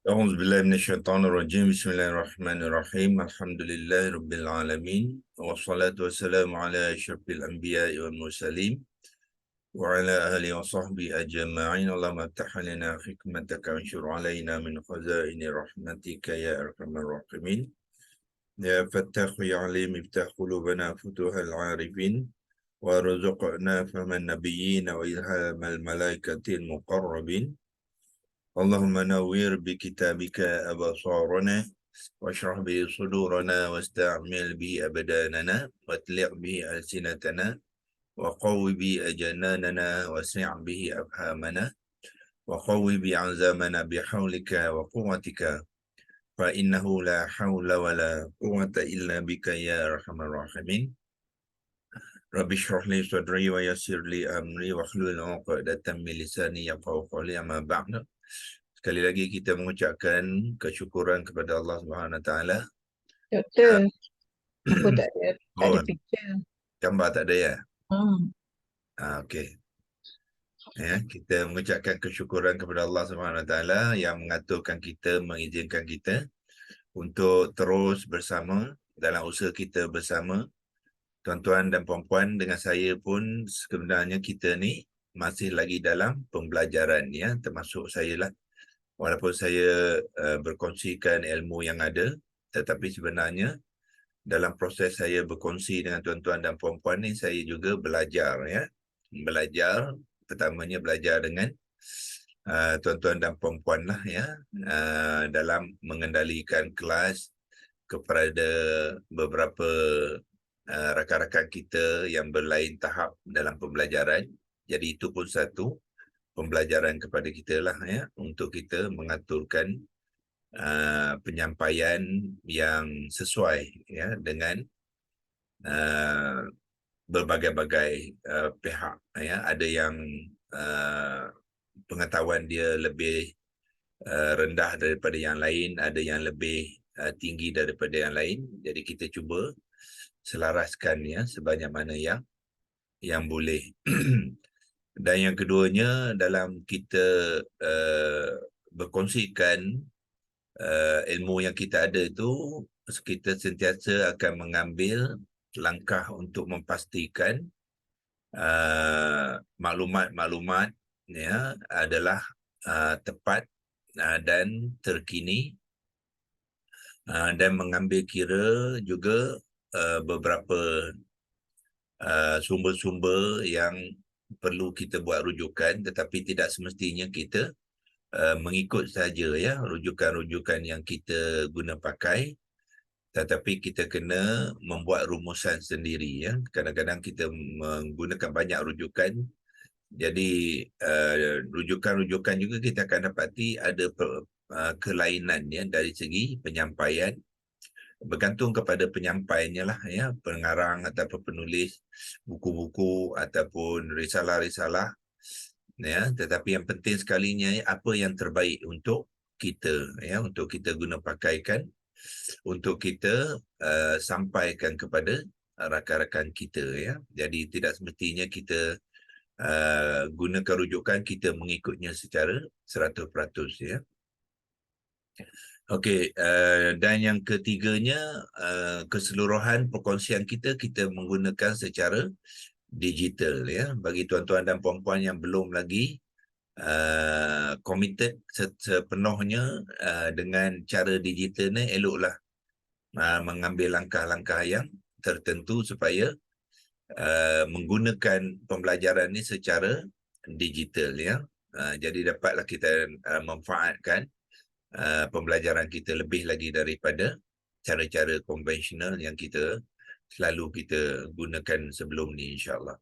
أعوذ بالله من الشيطان الرجيم. بسم الله الرحمن الرحيم. الحمد لله رب العالمين، والصلاة والسلام على أشرف الأنبياء والمرسلين وعلى آله وصحبه أجمعين. اللهم افتح لنا حكمتك وانشر علينا من خزائن رحمتك يا أرحم الراحمين. يا فتاح يا عليم افتح قلوبنا فتوح العارفين، وارزقنا فهم النبيين وإلهام الملائكة المقربين. اللهم نوّر بكتابك أبصارنا، واشرح به صدورنا، واستعمل به أبداننا، واطلق به ألسنتنا، وقوي به أجناننا، واسع به أفهامنا، وقوي به عزامنا بحولك وقوتك، فإنه لا حول ولا قوة إلا بك يا أرحم الراحمين. رب اشرح لي صدري ويسر لي أمري واحلل عقدة من لساني يفقهوا قولي. أما بعد. Sekali lagi kita mengucapkan kesyukuran kepada Allah Subhanahu Wa Taala. Doktor, aku tak ada Oh, picture. gambar tak ada ya? Hmm. Okey. Ya, kita mengucapkan kesyukuran kepada Allah Subhanahu Wa Taala yang mengaturkan kita, mengizinkan kita untuk terus bersama dalam usaha kita bersama. Tuan-tuan dan puan-puan, dengan saya pun sebenarnya kita ni masih lagi dalam pembelajaran ya, termasuk saya lah. Walaupun saya berkongsikan ilmu yang ada, tetapi sebenarnya dalam proses saya berkongsi dengan tuan-tuan dan puan-puan ni, saya juga belajar ya. Belajar, pertamanya belajar dengan tuan-tuan dan puan-puan lah ya, dalam mengendalikan kelas kepada beberapa rakan-rakan kita yang berlain tahap dalam pembelajaran. Jadi itu pun satu pembelajaran kepada kita lah ya, untuk kita mengaturkan penyampaian yang sesuai ya dengan berbagai-bagai pihak ya. Ada yang pengetahuan dia lebih rendah daripada yang lain, ada yang lebih tinggi daripada yang lain. Jadi kita cuba selaraskan ya sebanyak mana yang boleh. Dan yang keduanya, dalam kita berkongsikan ilmu yang kita ada itu, kita sentiasa akan mengambil langkah untuk memastikan maklumat-maklumat ya adalah tepat dan terkini, dan mengambil kira juga beberapa sumber-sumber yang perlu kita buat rujukan, tetapi tidak semestinya kita mengikut saja ya rujukan-rujukan yang kita guna pakai, tetapi kita kena membuat rumusan sendiri ya. Kadang-kadang kita menggunakan banyak rujukan, jadi rujukan-rujukan juga kita akan dapati ada kelainan ya dari segi penyampaian, bergantung kepada penyampaiannya lah ya, pengarang ataupun penulis buku-buku ataupun risalah-risalah ya. Tetapi yang penting sekalinya apa yang terbaik untuk kita ya, untuk kita guna pakaikan, untuk kita sampaikan kepada rakan-rakan kita ya. Jadi tidak semestinya kita gunakan rujukan kita mengikutnya secara 100% ya. Okey, dan yang ketiganya, keseluruhan perkongsian kita menggunakan secara digital ya. Bagi tuan-tuan dan puan-puan yang belum lagi committed sepenuhnya dengan cara digital ni, eloklah mengambil langkah-langkah yang tertentu supaya menggunakan pembelajaran ni secara digital ya. Jadi dapatlah kita manfaatkan pembelajaran kita lebih lagi daripada cara-cara konvensional yang kita selalu kita gunakan sebelum ni, insyaAllah.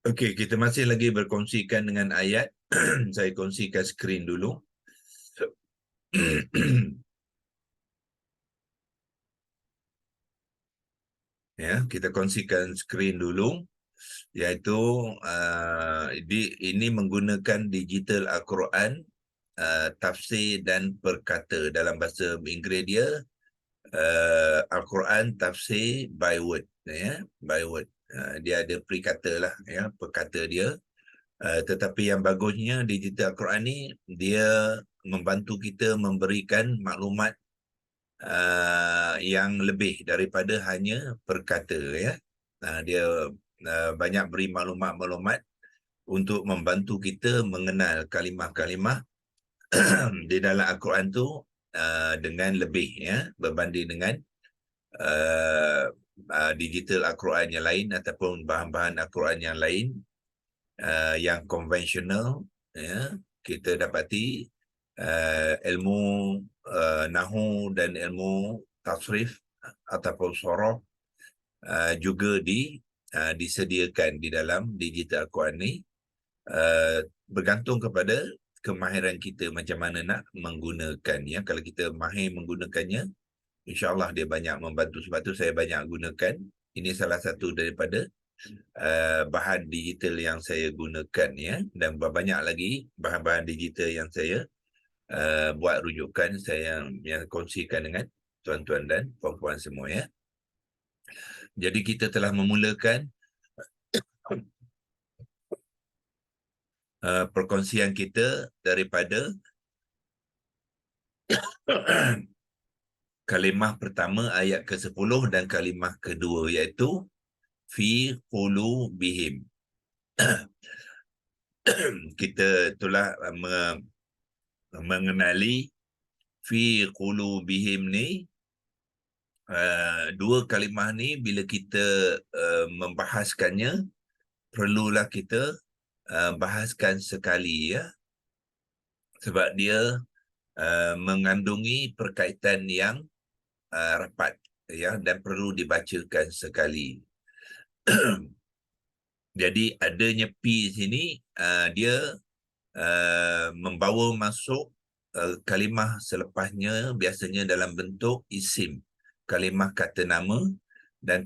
Okey, kita masih lagi berkongsikan dengan ayat. Saya kongsikan skrin dulu. Ya, kita kongsikan skrin dulu, iaitu ini menggunakan digital Al-Quran, tafsir dan perkata. Dalam bahasa Inggeris dia Al-Quran tafsir by word ya, by word. Dia ada perkata lah ya, perkata dia. Tetapi yang bagusnya digital Al-Quran ni, dia membantu kita memberikan maklumat yang lebih daripada hanya perkata, ya. Dia banyak beri maklumat-maklumat untuk membantu kita mengenal kalimah-kalimah di dalam Al-Quran tu dengan lebih, ya, berbanding dengan digital Al-Quran yang lain ataupun bahan-bahan Al-Quran yang lain yang konvensional, ya. Kita dapati ilmu nahu dan ilmu tasrif ataupun soroh juga disediakan di dalam digital Al-Quran ni, bergantung kepada kemahiran kita macam mana nak menggunakannya. Kalau kita mahir menggunakannya, InsyaAllah dia banyak membantu. Sebab tu saya banyak gunakan. Ini salah satu daripada bahan digital yang saya gunakan, ya. Dan banyak lagi bahan-bahan digital yang saya buat rujukan, saya yang kongsikan dengan tuan-tuan dan puan-puan semua, ya. Jadi kita telah memulakan perkongsian kita daripada kalimah pertama ayat ke-10 dan kalimah kedua, iaitu fi qulubihim. Kita itulah mengenali fi qulubihim ni. Dua kalimah ni bila kita membahaskannya, perlulah kita bahaskan sekali, ya. Sebab dia mengandungi perkaitan yang rapat, ya, dan perlu dibacakan sekali. Jadi adanya pi sini dia membawa masuk kalimah selepasnya, biasanya dalam bentuk isim, kalimah kata nama, dan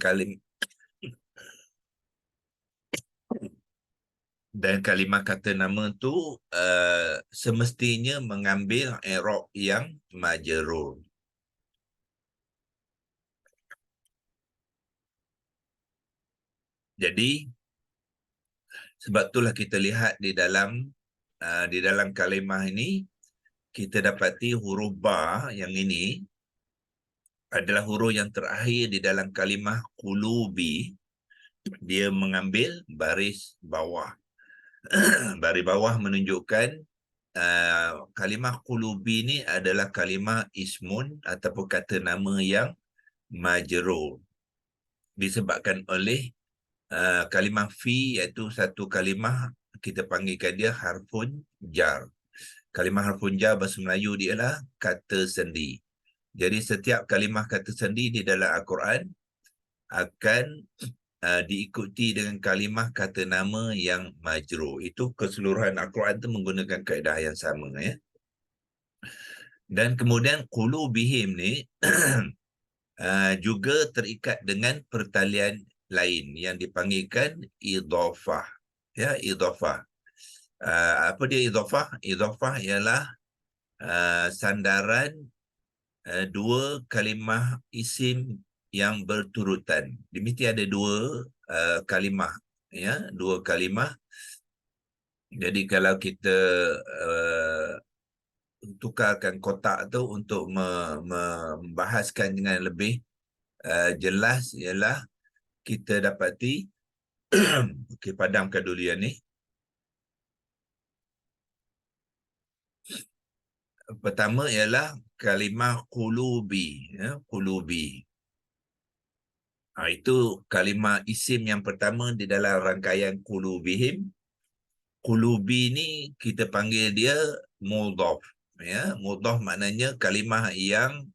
kalimah kata nama tu semestinya mengambil i'rab yang majrur. Jadi sebab itulah kita lihat di dalam kalimah ini, kita dapati huruf ba yang ini adalah huruf yang terakhir di dalam kalimah qulubi. Dia mengambil baris bawah. Baris bawah menunjukkan kalimah qulubi ni adalah kalimah ismun ataupun kata nama yang majrur, disebabkan oleh kalimah fi, iaitu satu kalimah kita panggilkan dia harfun jar. Kalimah harfun jar bahasa Melayu dia adalah kata sendi. Jadi setiap kalimah kata sendi di dalam Al-Quran akan diikuti dengan kalimah kata nama yang majrur. Itu keseluruhan Al-Quran itu menggunakan kaedah yang sama, ya. Dan kemudian qulubihim ni juga terikat dengan pertalian lain yang dipanggilkan idhafah, ya, idhafah. Apa dia idhafah? Idhafah ialah sandaran dua kalimah isim yang berturutan. Dia mesti ada dua kalimah, ya, dua kalimah. Jadi kalau kita tukarkan kotak tu untuk membahaskan dengan lebih jelas, ialah kita dapati okey, padamkan dulu yang ni. Pertama ialah kalimah qulubi, ya, qulubi. Itu kalimah isim yang pertama di dalam rangkaian qulubihim. Qulubi ni kita panggil dia mudhaf, ya. Mudhaf maknanya kalimah yang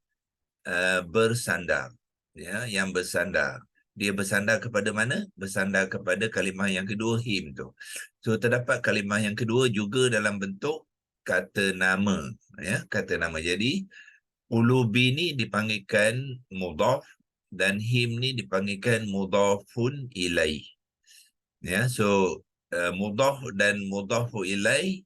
bersandar, ya, yang bersandar. Dia bersandar kepada mana? Bersandar kepada kalimah yang kedua, him tu. So terdapat kalimah yang kedua juga dalam bentuk kata nama, ya, kata nama. Jadi qulubi ni dipanggilkan mudhaf dan him ni dipanggilkan mudhafun ilaih. Ya, so mudhaf dan mudhafu ilaih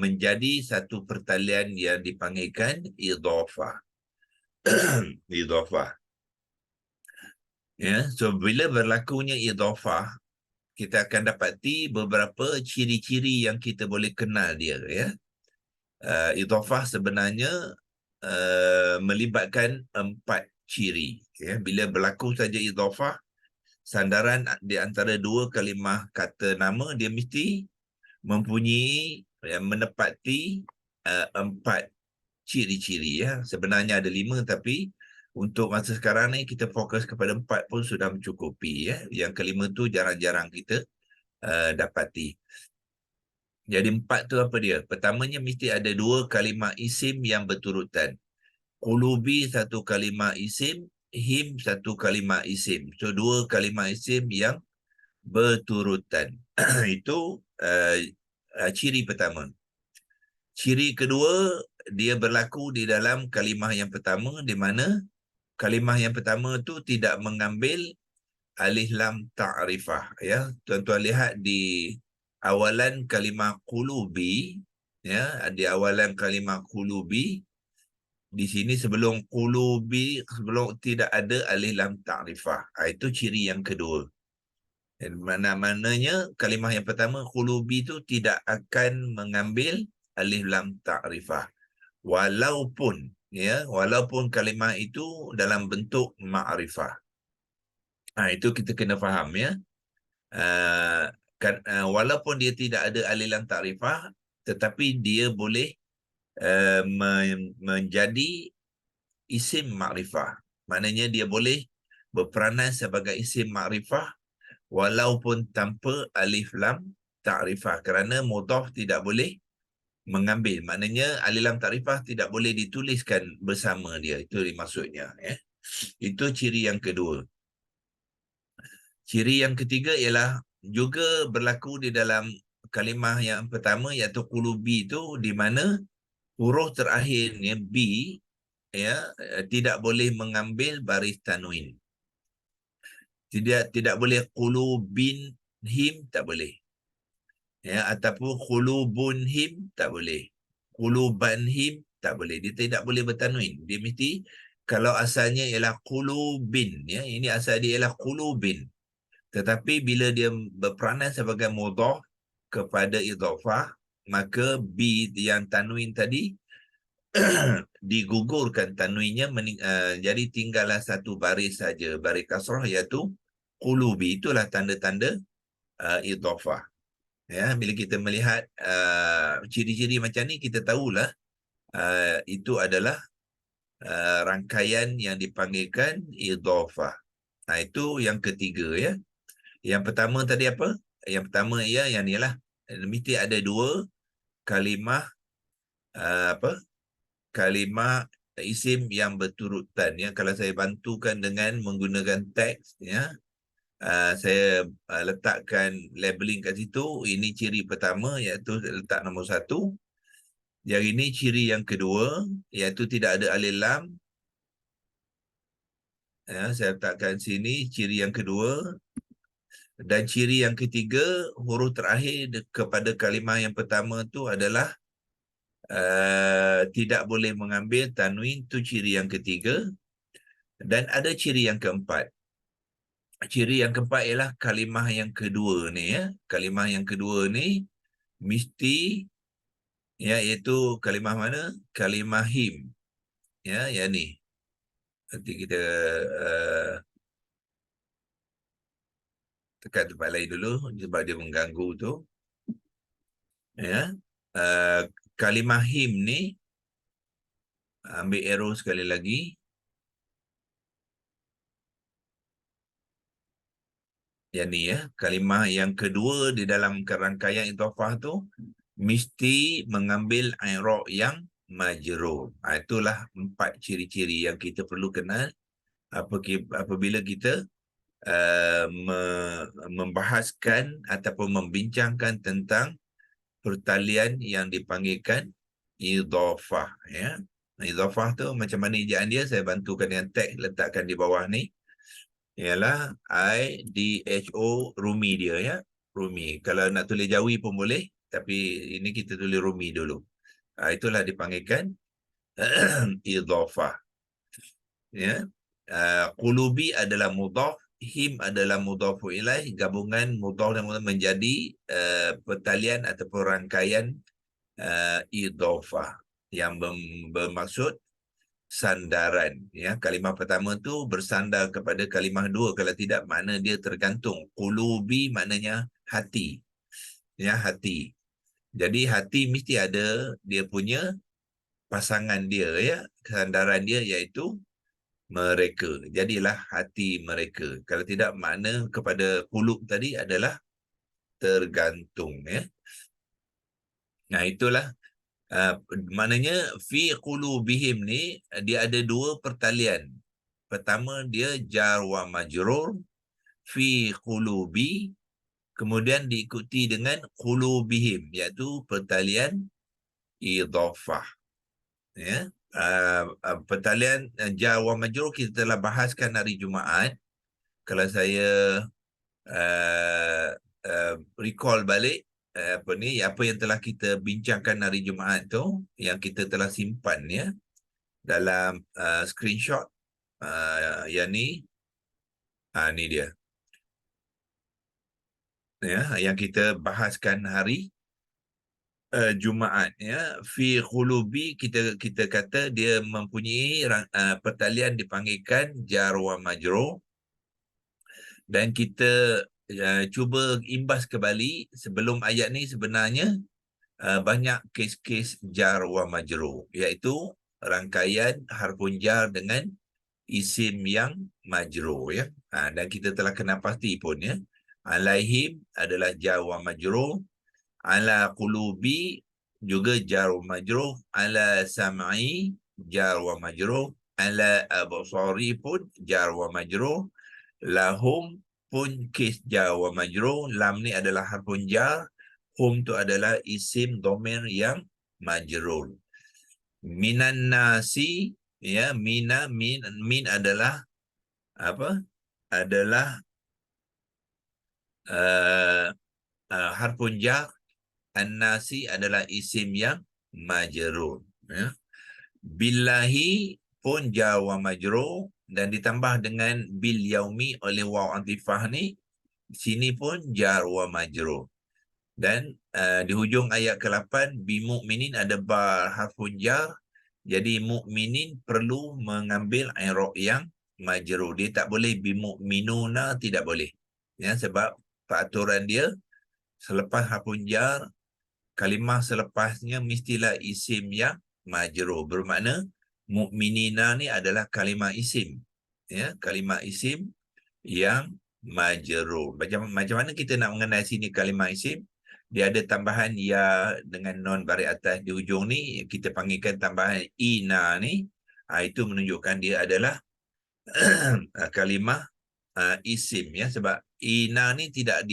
menjadi satu pertalian yang dipanggilkan idhafah. Idhafah. Ya, so bila berlakunya idhafah, kita akan dapati beberapa ciri-ciri yang kita boleh kenal dia, ya. Idhafah sebenarnya melibatkan 4 ciri. Ya. Bila berlaku saja idhafah, sandaran di antara dua kalimah kata nama, dia mesti mempunyai, menepati 4 ciri-ciri. Ya. Sebenarnya ada 5, tapi untuk masa sekarang ni kita fokus kepada 4 pun sudah mencukupi. Ya. Yang kelima tu jarang-jarang kita dapati. Jadi 4 tu apa dia? Pertamanya mesti ada 2 kalimah isim yang berturutan. Qulubi 1 kalimah isim, him 1 kalimah isim. So 2 kalimah isim yang berturutan. Itu ciri pertama. Ciri kedua, dia berlaku di dalam kalimah yang pertama, di mana kalimah yang pertama tu tidak mengambil alif lam ta'rifah. Ya, tuan-tuan lihat di awalan kalimah qulubi, ya, di awalan kalimah qulubi, di sini sebelum qulubi, sebelum tidak ada alif lam ta'rifah. Itu ciri yang kedua. Dan mana-mananya kalimah yang pertama qulubi itu tidak akan mengambil alif lam ta'rifah. Walaupun kalimah itu dalam bentuk ma'rifah. Itu kita kena faham, ya. Walaupun dia tidak ada alif lam ta'rifah, tetapi dia boleh menjadi isim ma'rifah. Maknanya dia boleh berperanan sebagai isim ma'rifah walaupun tanpa alif lam ta'rifah, kerana mudhaf tidak boleh mengambil. Maknanya alif lam ta'rifah tidak boleh dituliskan bersama dia. Itu maksudnya, ya. Itu ciri yang kedua. Ciri yang ketiga ialah juga berlaku di dalam kalimah yang pertama, iaitu qulubi itu, di mana huruf terakhirnya B, ya, tidak boleh mengambil baris tanwin. Tidak boleh qulubin him, tak boleh. Ya, ataupun qulubun him, tak boleh. Quluban him, tak boleh. Dia tidak boleh bertanwin. Dia mesti, kalau asalnya ialah qulubin, ya, ini asal dia ialah qulubin. Tetapi bila dia berperanan sebagai mudhaf kepada idhafah, maka B yang tanwin tadi digugurkan tanwinnya, jadi tinggallah satu baris saja, baris kasrah, iaitu qulubi. Itulah tanda-tanda idhafah. Ya, bila kita melihat ciri-ciri macam ni, kita tahulah itu adalah rangkaian yang dipanggilkan idhafah. Itu yang ketiga, ya. Yang pertama tadi apa? Yang pertama yang ialah mesti ada 2 kalimah kalimah isim yang berturutan, ya. Kalau saya bantukan dengan menggunakan teks, ya, saya letakkan labeling kat situ. Ini ciri pertama, iaitu letak nombor 1. Yang ini ciri yang kedua, iaitu tidak ada alif lam. Ya, saya letakkan sini ciri yang kedua. Dan ciri yang ketiga, huruf terakhir kepada kalimah yang pertama tu adalah tidak boleh mengambil tanwin. Tu ciri yang ketiga. Dan ada ciri yang keempat. Ciri yang keempat ialah kalimah yang kedua ni, ya. Kalimah yang kedua ni mesti, ya, iaitu kalimah mana? Kalimah him. Ya, yang ni. Nanti kita tekan tempat lain dulu sebab dia mengganggu tu. Ya. Kalimah him ni, ambil arrow sekali lagi. Yang ni, ya, kalimah yang kedua di dalam kerangkaian idhafah tu mesti mengambil i'rab yang majrur. Itulah 4 ciri-ciri yang kita perlu kenal apabila kita membahaskan ataupun membincangkan tentang pertalian yang dipanggilkan idhafah, ya. Idhafah tu macam mana ejaan dia, saya bantukan dengan tag, letakkan di bawah ni. Ialah IDHO, Rumi dia, ya. Rumi. Kalau nak tulis Jawi pun boleh, tapi ini kita tulis Rumi dulu. Itulah dipanggilkan idhafah. Ya. Qulubi adalah mudhaf, him adalah mudhafu ilaih, gabungan mudhaf dan mudhaf menjadi pertalian ataupun rangkaian idhofah yang bermaksud sandaran. Ya, kalimah pertama tu bersandar kepada kalimah dua. Kalau tidak, makna dia tergantung. Qulubi maknanya hati. Ya, hati. Jadi hati mesti ada dia punya pasangan dia, ya, sandaran dia iaitu mereka. Jadilah hati mereka. Kalau tidak, makna kepada qulub tadi adalah tergantung, ya. Nah, itulah maknanya fi qulubihim ni dia ada dua pertalian. Pertama dia jar wa majrur fi qulubi, kemudian diikuti dengan qulubihim iaitu pertalian idhafah, ya. Pertalian jar wa majrur kita telah bahaskan hari Jumaat. Kalau saya uh, recall balik apa yang telah kita bincangkan hari Jumaat tu, yang kita telah simpan, ya, dalam screenshot yang ni. Ni dia, ya, yang kita bahaskan hari Jumaat, ya. Fi khulubi kita kata dia mempunyai pertalian dipanggilkan jar wa majrur, dan kita cuba imbas kembali sebelum ayat ni. Sebenarnya banyak kes-kes jar wa majrur, iaitu rangkaian harfun jar dengan isim yang majrur, ya. Dan kita telah kena pasti pun, ya, alaihim adalah jar wa majrur, ala qulubi juga jar wa majrur, ala sam'i jar wa majrur, ala absari pun jar wa majrur, lahum pun kes jar wa majrur. Lam ni adalah harfun jar, hum tu adalah isim dhamir yang majrur. Minan nasi, ya, min adalah apa? Adalah harfun jar. An-nasi adalah isim yang majrur, ya. Billahi pun jar wa majrur, dan ditambah dengan bil yaumi oleh waw atifah ni, sini pun jar wa majrur. Dan di hujung ayat ke-8 bimu'minin ada ba harfun jar. Jadi mukminin perlu mengambil i'rab yang majrur. Dia tak boleh bimu'minuna, tidak boleh, ya, sebab peraturan dia selepas harfun jar, kalimah selepasnya mestilah isim yang majrur. Bermakna mukminina ni adalah kalimah isim, ya, kalimah isim yang majrur. Macam mana kita nak mengenal sini kalimah isim? Dia ada tambahan ya dengan non baris atas di hujung ni, kita panggilkan tambahan ina ni. Itu menunjukkan dia adalah kalimah isim, ya, sebab ina ni tidak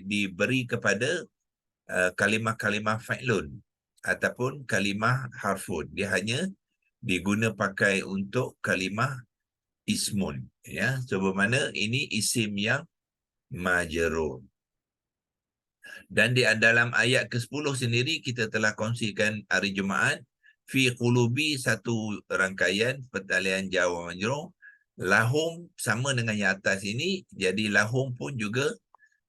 diberi kepada kalimah-kalimah fa'lun ataupun kalimah harfun. Dia hanya diguna pakai untuk kalimah ismun, ya. So bermakna ini isim yang majrur. Dan di dalam ayat ke-10 sendiri kita telah kongsikan hari Jumaat, fi qulubi satu rangkaian pertalian jar wa majrur, lahum sama dengan yang atas ini, jadi lahum pun juga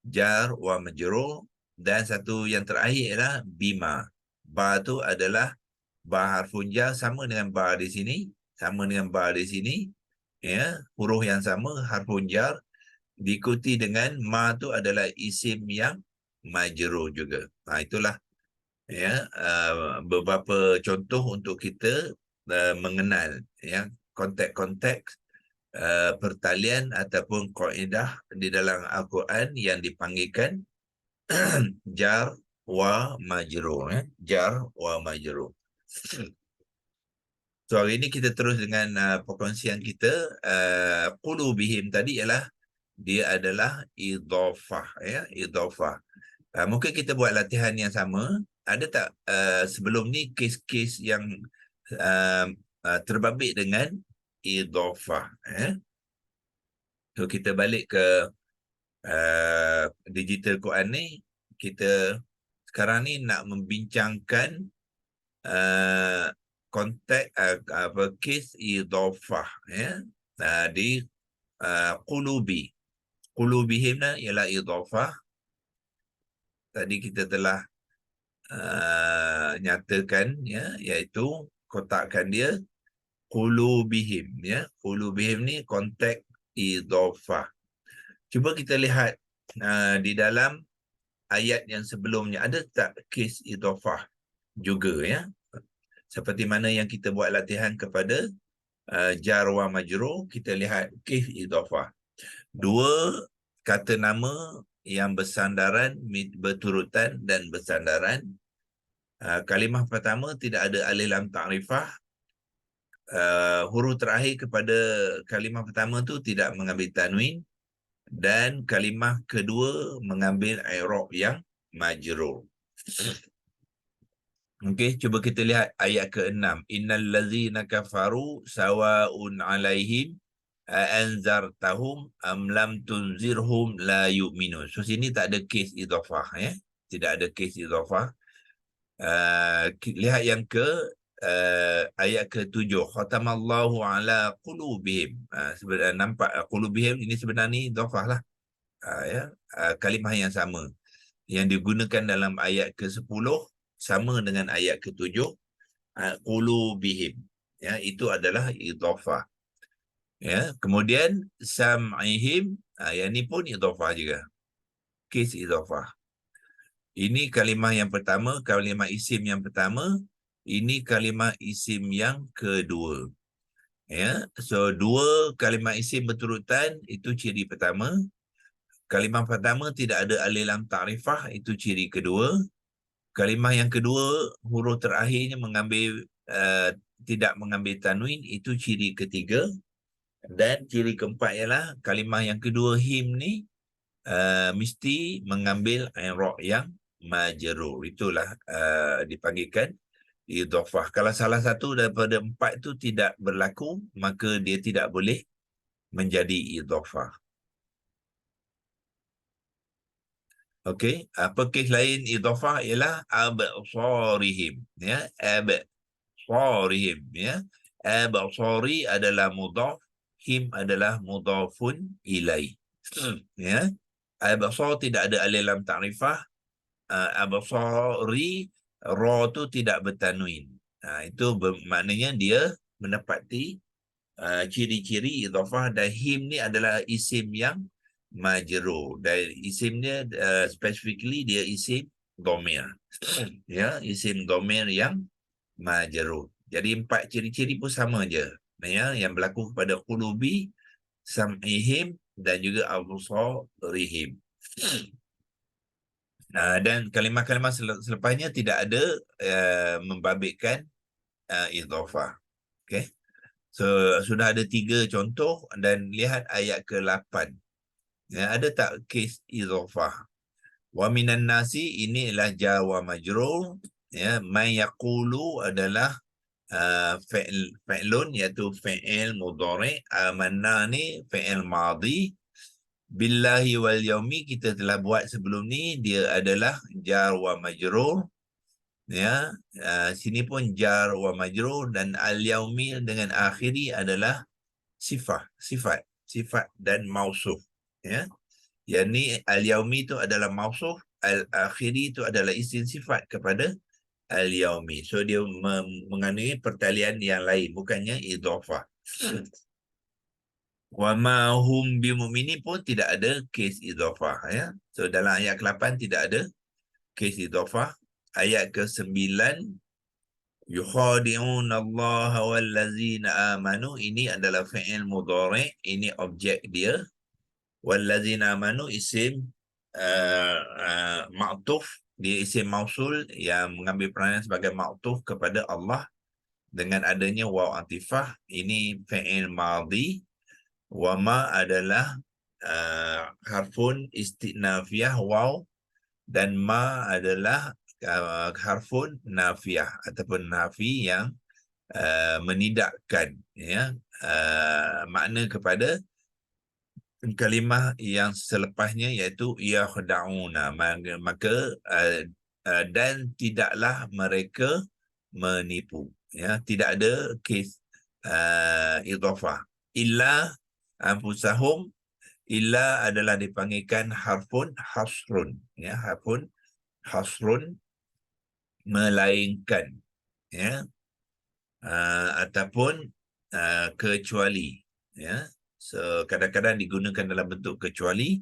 jar wa majrur, dan satu yang terakhir adalah bima. Ba tu adalah ba harfun jar sama dengan ba di sini, sama dengan ba di sini, ya, huruf yang sama harfun jar, diikuti dengan ma tu adalah isim yang majrur juga. Itulah, ya, beberapa contoh untuk kita mengenal, ya, konteks-konteks pertalian ataupun kaedah di dalam Al-Quran yang dipanggilkan jar wa majrur, ya, jar wa majrur. So hari ini kita terus dengan perkongsian kita. Qulubihim tadi ialah dia adalah idhafah, ya, idhafah. Mungkin kita buat latihan yang sama. Ada tak sebelum ni kes-kes yang terbabit dengan idhafah, ya? So kita balik ke digital Quran ni. Kita sekarang ni nak membincangkan konteks kes idhafah, ya, di qulubi. Qulubihim ialah idhafah. Tadi kita telah nyatakan, ya, iaitu kotakkan dia qulubihim, ya. Qulubihim ni konteks idhafah. Cuba kita lihat di dalam ayat yang sebelumnya ada tak kes idhafah juga, ya. Seperti mana yang kita buat latihan kepada jar wa majrur, kita lihat kes idhafah. Dua kata nama yang bersandaran berturutan dan bersandaran. Kalimah pertama tidak ada alif lam ta'rifah. Huruf terakhir kepada kalimah pertama tu tidak mengambil tanwin, dan kalimah kedua mengambil i'rab yang majrur. Okey, cuba kita lihat ayat ke-6. Innal ladzina kafaru sawa'un 'alaihim anzartahum am lam tunzirhum la yu'minun. So sini tak ada kes idhafah, ya. Tidak ada kes idhafah. Lihat yang ayat ke-7. Khatamallahu ala qulubihim. Sebenarnya nampak qulubihim ini sebenarnya idhafah lah. Ya, kalimah yang sama yang digunakan dalam ayat ke-10 sama dengan ayat ke-7. Qulubihim, ya, itu adalah idhafah. Ya, kemudian sam'ihim, yang ni pun idhafah juga. Kes idhafah. Ini kalimah yang pertama, kalimah isim yang pertama. Ini kalimah isim yang kedua. Ya, so dua kalimah isim berturutan, itu ciri pertama. Kalimah pertama tidak ada alif lam ta'rifah, itu ciri kedua. Kalimah yang kedua, huruf terakhirnya tidak mengambil tanwin, itu ciri ketiga. Dan ciri keempat ialah kalimah yang kedua, him ni, mesti mengambil i'rab yang majrur. Itulah dipanggilkan idhafah. Kalau salah satu daripada empat itu tidak berlaku, maka dia tidak boleh menjadi idhafah. Okey, apa kes lain idhafah ialah absarihim, ya, absarihim, ya. Absari adalah mudhaf, him adalah mudhafun ilaih. Ya. Absar tidak ada alif lam ta'rifah. Absari, ra tu tidak bertanwin. Itu maknanya dia menepati ciri-ciri idhafah, dan him ni adalah isim yang majrur, dan isimnya specifically dia isim dhamir. Ya, isim dhamir yang majrur. Jadi empat ciri-ciri pun sama je, ya, yang berlaku kepada qulubi, sam'ihim dan juga absarihim. Dan kalimah-kalimah selepasnya tidak ada membabitkan idhafah. Okey. So sudah ada 3 contoh, dan lihat ayat ke-8. Ya, ada tak kes idhafah? Wa minan nasi, ini ialah jar wa majrur, ya. Man yaqulu adalah fi'lun, iaitu fi'il mudhari'. Amanna ni fi'il madhi. Billahi wal yaumi kita telah buat sebelum ni, dia adalah jar wa majrur, ya. Sini pun jar wa majrur, dan al yaumi dengan akhiri adalah sifat dan mausuf, ya. Yang ni al-yaumi itu adalah mausuf, al-akhiri itu adalah isim sifat kepada al-yaumi. So dia mengandungi pertalian yang lain, bukannya idhafah. Wa ma hum bimu'minin pun tidak ada kes idhafah, ya. So dalam ayat ke-8 tidak ada kes idhafah. Ayat ke-9, yukhadi'una Allah wallazina amanu, ini adalah fi'il mudhari', ini objek dia. Wallazina amanu isim ma'tuf, dia isim mausul yang mengambil peranan sebagai ma'tuf kepada Allah dengan adanya waw atifah. Ini fi'il madhi. Wa ma adalah harfun istinafiyah waw, dan ma adalah harfun nafiyah ataupun nafi yang menidakkan, ya, makna kepada kalimah yang selepasnya, iaitu yakhda'una, maka dan tidaklah mereka menipu, ya. Tidak ada kes idhafah. Illa anfusahum, illa adalah dipanggilkan harfun hasrun, ya, harfun hasrun. melainkan, ya, ataupun kecuali, ya. So kadang-kadang digunakan dalam bentuk kecuali,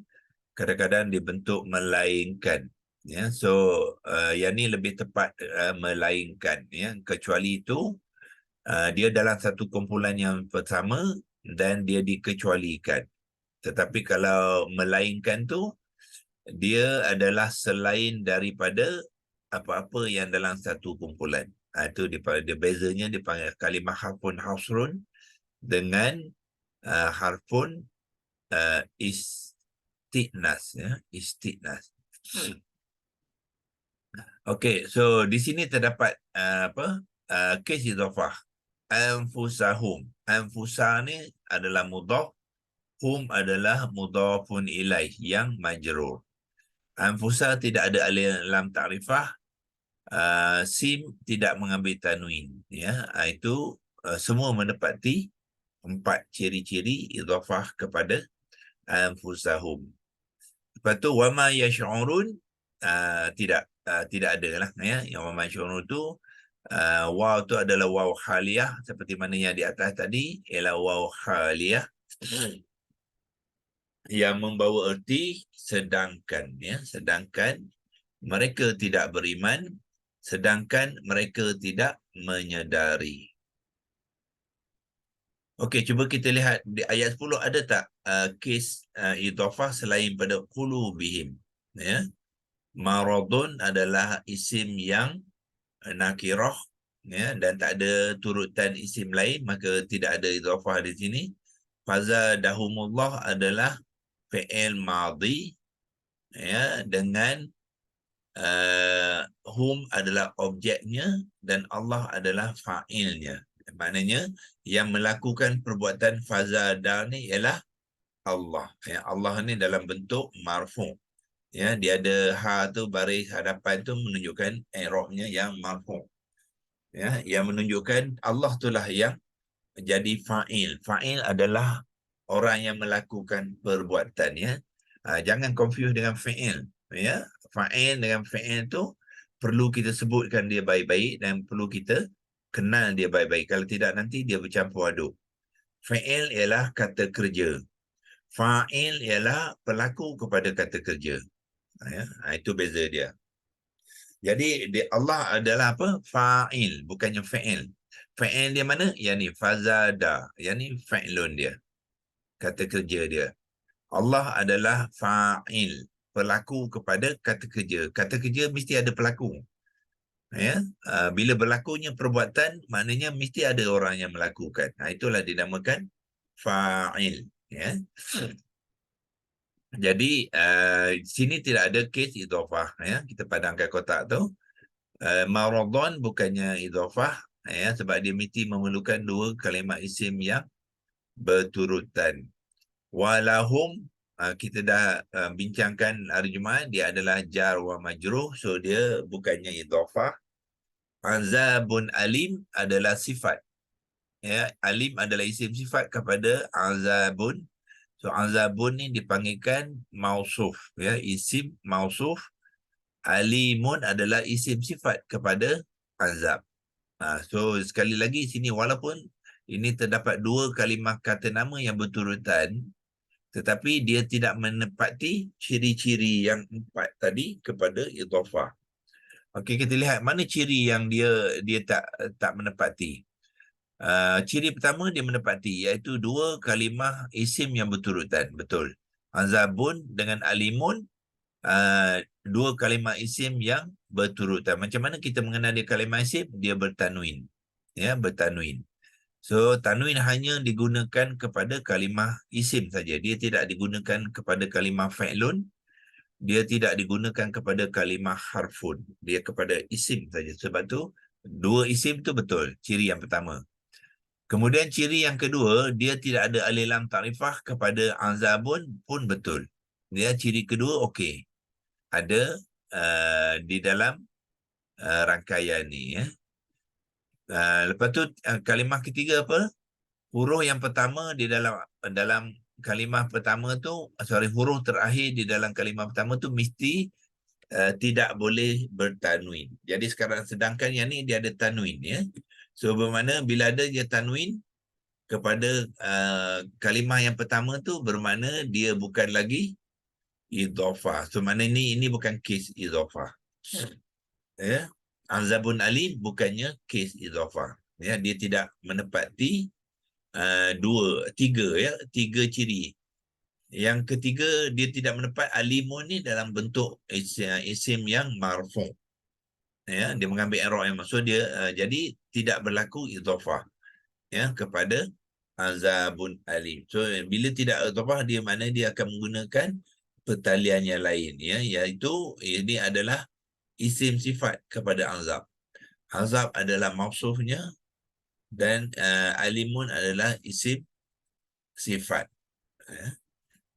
kadang-kadang dibentuk melainkan, ya. So yang ni lebih tepat, melainkan, ya. Kecuali itu dia dalam satu kumpulan yang pertama dan dia dikecualikan. Tetapi kalau melainkan tu, dia adalah selain daripada apa-apa yang dalam satu kumpulan. Itu dia bezanya, dipanggil kalimah harfun hasrun dengan harfun istiqnas, ya, istiqnas. Okey, so di sini terdapat kes idhafah. Anfusahum. Anfusa ni adalah mudhaf, hum adalah mudhafun ilaih yang majrur. Anfusa tidak ada alif lam ta'rifah, sim tidak mengambil tanwin, ya. Itu semua menepati 4 ciri-ciri idhafah kepada anfusahum. Lepas tu wama yash'urun, tidak ada lah, ya. Yang wama yash'urun tu waw tu adalah waw haliyah, seperti mana yang di atas tadi ialah waw haliyah yang membawa erti sedangkan, ya. Sedangkan mereka tidak beriman, sedangkan mereka tidak menyedari. Okey, cuba kita lihat di ayat 10 ada tak kes idhafah selain pada qulubihim, ya. Maradun adalah isim yang nakirah, ya, dan tak ada turutan isim lain, maka tidak ada idhafah di sini. Fazadahumullah adalah fi'il madhi, ya, dengan hum adalah objeknya dan Allah adalah fa'ilnya. Maknanya yang melakukan perbuatan fazada ni ialah Allah. Ya, Allah ni dalam bentuk marfu'. Ya, dia ada ha tu, baris hadapan tu menunjukkan i'rabnya yang marfu'. Ya, yang menunjukkan Allah itulah yang jadi fa'il. Fa'il adalah orang yang melakukan perbuatan, ya. Jangan confuse dengan fi'il, ya. Fa'il dengan fi'il tu perlu kita sebutkan dia baik-baik dan perlu kita kenal dia baik-baik. Kalau tidak nanti dia bercampur aduk. Fi'il ialah kata kerja. Fa'il ialah pelaku kepada kata kerja. Ya, itu beza dia. Jadi Allah adalah apa? Fa'il, bukannya fi'il. Fi'il dia mana? Yang ni fazada. Yang ni fi'lun dia. Kata kerja dia. Allah adalah fa'il, pelaku kepada kata kerja. Kata kerja mesti ada pelaku. Ya, bila berlakunya perbuatan, maknanya mesti ada orang yang melakukan. Itulah dinamakan fa'il, ya. Jadi sini tidak ada kes idhafah, ya. Kita padamkan kotak tu. Maradhan bukannya idhafah, ya, sebab dia mesti memerlukan 2 kalimah isim yang berturutan. Walahum, kita dah bincangkan hari Jumaat, dia adalah jar wa majruh, so dia bukannya idhafah. Azabun alim adalah sifat, ya. Alim adalah isim sifat kepada azabun. So azabun ni dipanggilkan mausuf, ya, isim mausuf. Alimun adalah isim sifat kepada azab. So sekali lagi sini, walaupun ini terdapat 2 kalimah kata nama yang berturutan, tetapi dia tidak menepati ciri-ciri yang 4 tadi kepada idhafah. Okey, kita lihat mana ciri yang dia tak menepati. Ciri pertama dia menepati, iaitu 2 kalimah isim yang berturutan. Betul. Azabun dengan alimun, 2 kalimah isim yang berturutan. Macam mana kita mengenal dia kalimah isim? Dia bertanwin. Ya, bertanwin. So, tanwin hanya digunakan kepada kalimah isim saja. Dia tidak digunakan kepada kalimah fa'lun. Dia tidak digunakan kepada kalimah harfun. Dia kepada isim saja. Sebab tu 2 isim tu betul. Ciri yang pertama. Kemudian ciri yang kedua, dia tidak ada alif lam ta'rifah kepada azabun pun betul. Dia ciri kedua okey. Ada di dalam rangkaian ni, ya. Lepas tu kalimah ketiga apa? Huruf yang pertama di dalam kalimah pertama tu, huruf terakhir di dalam kalimah pertama tu mesti tidak boleh bertanwin. Jadi sekarang sedangkan yang ni dia ada tanwin ya. So bermakna bila ada dia tanwin kepada kalimah yang pertama tu bermakna dia bukan lagi idhafah. So makna ini bukan kes idhafah. Ya. Azabun alim bukannya kes idhafah. Ya, dia tidak menepati tiga ciri. Yang ketiga, dia tidak menepat alimun ni dalam bentuk isim yang marfu'. Ya, dia mengambil i'rab yang maksud dia jadi tidak berlaku idhafah ya kepada azabun alim. So bila tidak idhafah dia mana dia akan menggunakan pertalian yang lain ya, iaitu ini adalah isim sifat kepada azab. Azab adalah mausufnya dan alimun adalah isim sifat. Ya.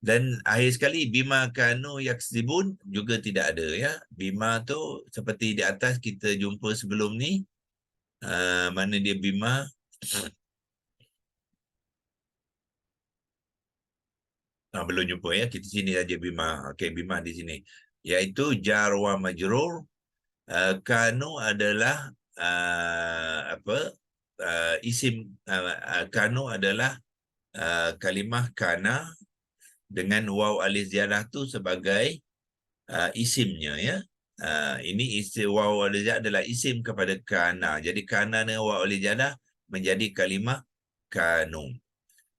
Dan akhir sekali bima kanu yaksibun juga tidak ada ya. Bima tu seperti di atas kita jumpa sebelum ni. Mana dia bima? Belum jumpa ya. Kita sini saja bima. Okey, bima di sini. Iaitu jar wa majrur. Kanu adalah isim kanu adalah kalimah kana dengan waw alif ziyadah tu sebagai isimnya ya. Ini isim waw alif ziyadah adalah isim kepada kana. Jadi kana dengan waw alif ziyadah menjadi kalimah kanu.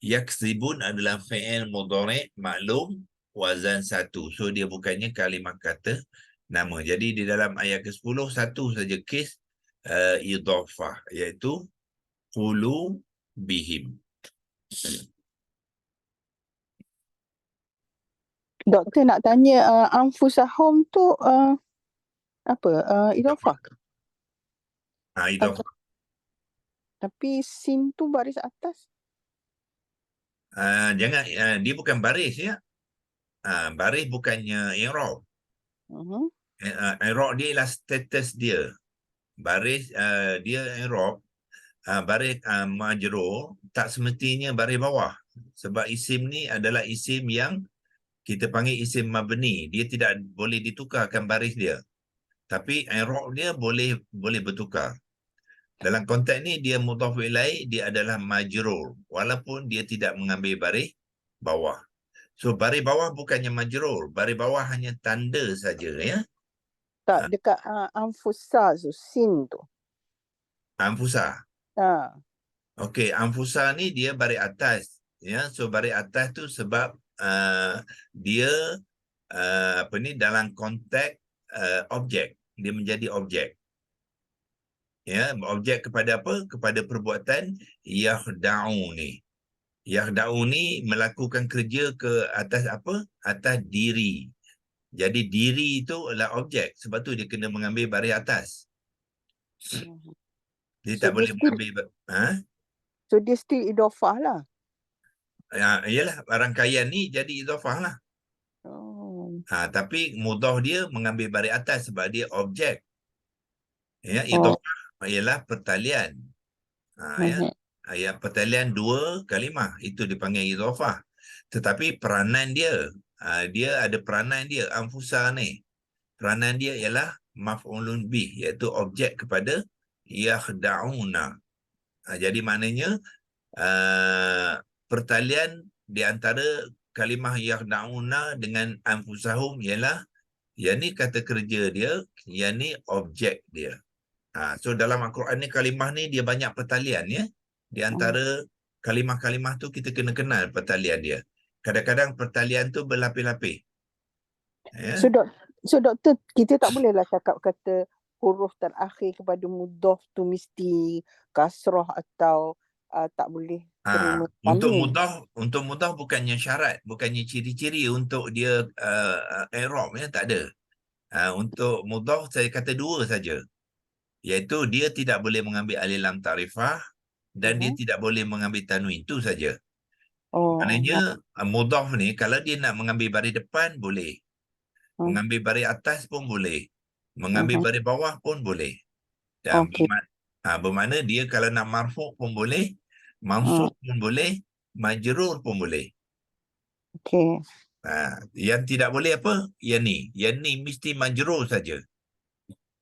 Yaksibun adalah fi'il mudhari' maklum wazan satu. So dia bukannya kalimah kata nama. Jadi di dalam ayat ke-10 satu saja kes idhafah iaitu qulu bihim. Doktor nak tanya anfusahum tu apa? Idhafah. Idhafah. Tapi sin tu baris atas. Jangan dia bukan baris ya. Baris bukannya i'rab. I'rab dia ialah status dia. Baris dia i'rab, baris majrur tak semestinya baris bawah. Sebab isim ni adalah isim yang kita panggil isim mabni. Dia tidak boleh ditukarkan baris dia. Tapi i'rab dia boleh bertukar. Dalam konteks ni dia mudhaf ilaih, dia adalah majrur walaupun dia tidak mengambil baris bawah. So baris bawah bukannya majrur, baris bawah hanya tanda saja ya. Tak dekat anfusa tu, sin tu. Anfusa. Okey, anfusa ni dia baris atas ya. So baris atas tu sebab dia dalam konteks objek, dia menjadi objek. Ya, objek kepada apa? Kepada perbuatan yakhda'u ni. Yakhda'u ni melakukan kerja ke atas apa? Atas diri. Jadi diri itu adalah objek. Sebab tu dia kena mengambil baris atas. Dia tak boleh mengambil So dia still idhafah lah. Yalah, rangkaian ni jadi idhafah lah. Tapi mudhaf dia mengambil baris atas sebab dia objek. Ya, idhafah ialah pertalian. Pertalian dua kalimah itu dipanggil idhafah. Tetapi peranan dia, dia ada peranan dia, anfusa ni. Peranan dia ialah maf'ulun bih, iaitu objek kepada yakhda'una. Jadi maknanya pertalian di antara kalimah yakhda'una dengan anfusahum ialah yang ni kata kerja dia, yang ni objek dia. So dalam Al-Quran ni kalimah ni dia banyak pertalian ya. Di antara kalimah-kalimah tu kita kena kenal pertalian dia. Kadang-kadang pertalian tu berlapis-lapis. Ya. So doktor, kita tak bolehlah cakap kata huruf terakhir kepada mudhaf tu mesti kasrah atau tak boleh terima Untuk mudhaf bukannya syarat, bukannya ciri-ciri untuk dia i'rab ya, tak ada. Untuk mudhaf saya kata dua saja. Iaitu dia tidak boleh mengambil alif lam ta'rifah dan dia tidak boleh mengambil tanwin, itu saja. Maknanya mudhaf ni kalau dia nak mengambil baris depan boleh. Mengambil baris atas pun boleh. Mengambil baris bawah pun boleh. Dan bermakna dia kalau nak marfu' pun boleh, mansub pun boleh, majrur pun boleh. Okey. Yang tidak boleh apa? Yang ni mesti majrur saja.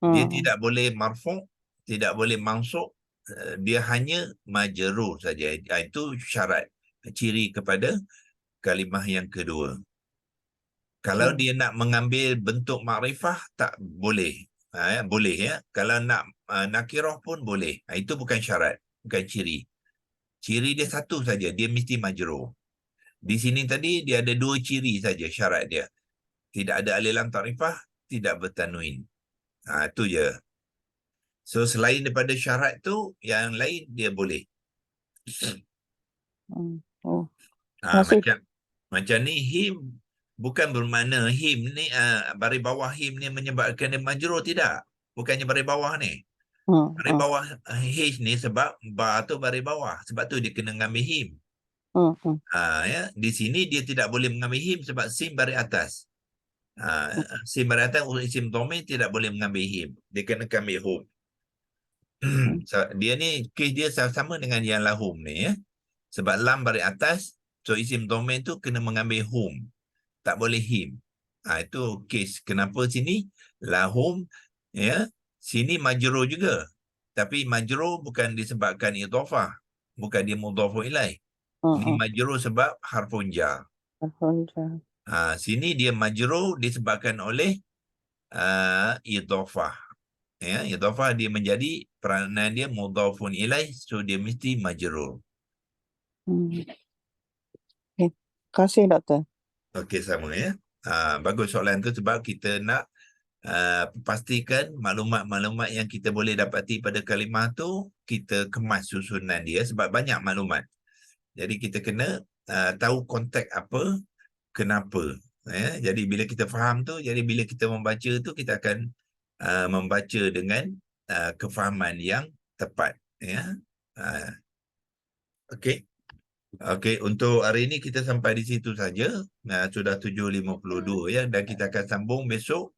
Dia tidak boleh marfu', tidak boleh mansub, dia hanya majrur saja. Itu syarat, ciri kepada kalimah yang kedua. Kalau dia nak mengambil bentuk makrifah, tak boleh. Boleh ya. Kalau nak nakirah pun boleh. Itu bukan syarat, bukan ciri. Ciri dia satu saja, dia mesti majrur. Di sini tadi dia ada dua ciri saja syarat dia. Tidak ada alif lam ta'rifah, tidak bertanwin. Itu je. So selain daripada syarat tu, yang lain dia boleh. Macam ni him bukan bermakna him ni baris bawah him ni menyebabkan dia majrur, tidak. Bukannya baris bawah ni. Baris bawah H ni sebab ba tu baris bawah, sebab tu dia kena mengambil him. Ya, di sini dia tidak boleh mengambil him sebab sim baris atas. Sim baris atas isim dhamir tidak boleh mengambil him. Dia kena ambil hum. So, dia ni kes dia sama dengan yang lahum ni ya. Sebab lam baris atas, so isim dhamir tu kena mengambil hum. Tak boleh him. Itu kes kenapa sini lahum ya. Sini majrur juga. Tapi majrur bukan disebabkan idhafah. Bukan dia mudhafun ilaih. Ini majrur sebab harfun jar. Sini dia majrur disebabkan oleh idhafah. Ya, idhafah dia menjadi peranan dia mudhafun ilaih, so dia mesti majrur. Terima kasih Doktor. Okey, sama ya. Bagus soalan tu sebab kita nak pastikan maklumat-maklumat yang kita boleh dapati pada kalimah tu, kita kemas susunan dia sebab banyak maklumat. Jadi kita kena tahu konteks apa, kenapa. Ya. Jadi bila kita faham tu, jadi bila kita membaca tu, kita akan membaca dengan kefahaman yang tepat. Ya. Okey. Okey, untuk hari ini kita sampai di situ saja. Sudah 7.52 ya, dan kita akan sambung besok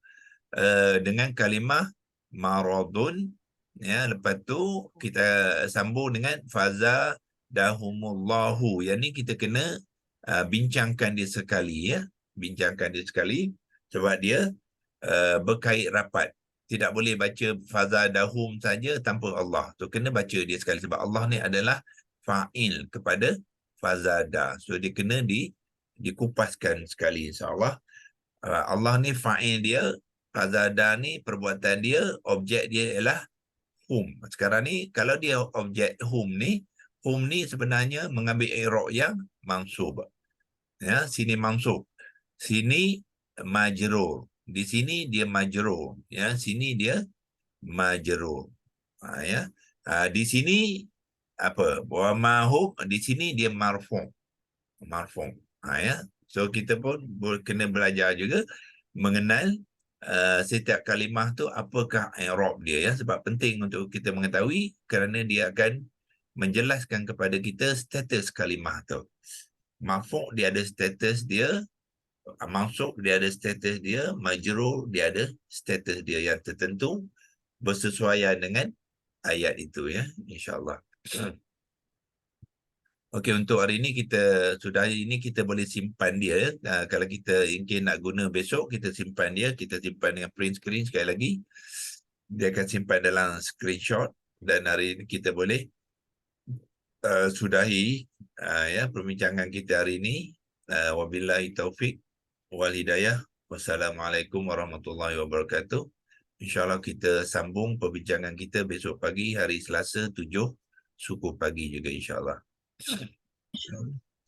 dengan kalimah maradun ya. Lepas tu kita sambung dengan faza dahumullahu. Yang ni kita kena bincangkan dia sekali ya. Bincangkan dia sekali sebab dia berkait rapat. Tidak boleh baca faza dahum saja tanpa Allah. So kena baca dia sekali sebab Allah ni adalah fa'il kepada fazada. So dia kena dikupaskan sekali insya-Allah. Allah ni fa'il dia, fazada ni perbuatan dia, objek dia ialah hum. Sekarang ni kalau dia objek hum ni sebenarnya mengambil i'rab yang mansub. Ya, sini mansub. Sini majrur. Di sini dia majrur. Ya, sini dia majrur. Ya. Di sini apa? Wa mahum, di sini dia marfu'. Marfu'. Ya. So kita pun kena belajar juga mengenal setiap kalimah tu apakah i'rab dia ya, sebab penting untuk kita mengetahui kerana dia akan menjelaskan kepada kita status kalimah tu. Marfu' dia ada status dia, mansub dia ada status dia, majrur dia ada status dia yang tertentu bersesuaian dengan ayat itu ya, insya-Allah. Okey, untuk hari ini kita sudah, ini kita boleh simpan dia. Kalau kita mungkin nak guna besok, kita simpan dia, kita simpan dengan print screen sekali lagi. Dia akan simpan dalam screenshot dan hari ini kita boleh sudahi ya perbincangan kita hari ini. Wabillahi taufik wal hidayah. Wassalamualaikum warahmatullahi wabarakatuh. InsyaAllah kita sambung perbincangan kita besok pagi, hari Selasa 7 suku pagi juga insyaAllah.